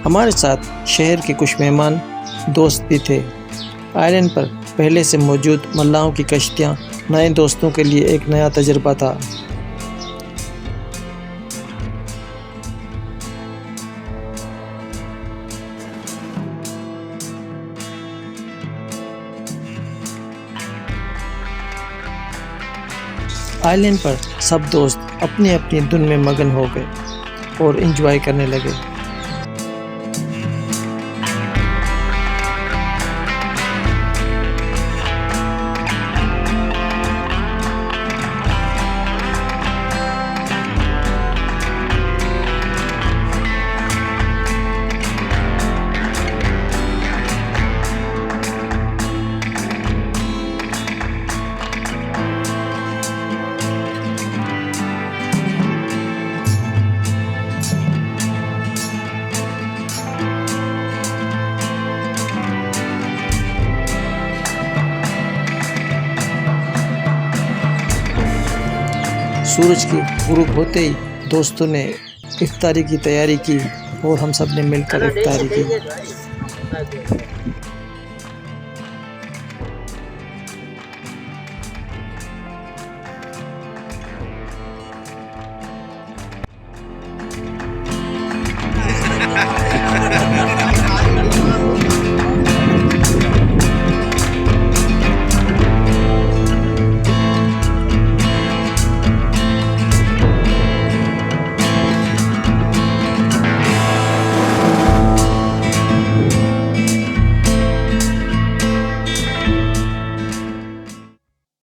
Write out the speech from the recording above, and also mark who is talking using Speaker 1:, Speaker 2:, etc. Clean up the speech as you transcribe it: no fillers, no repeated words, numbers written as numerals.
Speaker 1: हमारे साथ शहर के कुछ मेहमान दोस्त भी थे। आइलैंड पर पहले से मौजूद मल्लाहों की कश्तियाँ नए दोस्तों के लिए एक नया तजुर्बा था। आइलैंड पर सब दोस्त अपनी अपनी धुन में मगन हो गए और एंजॉय करने लगे। सूरज की गुरूब होते ही दोस्तों ने इफ्तारी की तैयारी की और हम सब ने मिलकर इफ्तारी की।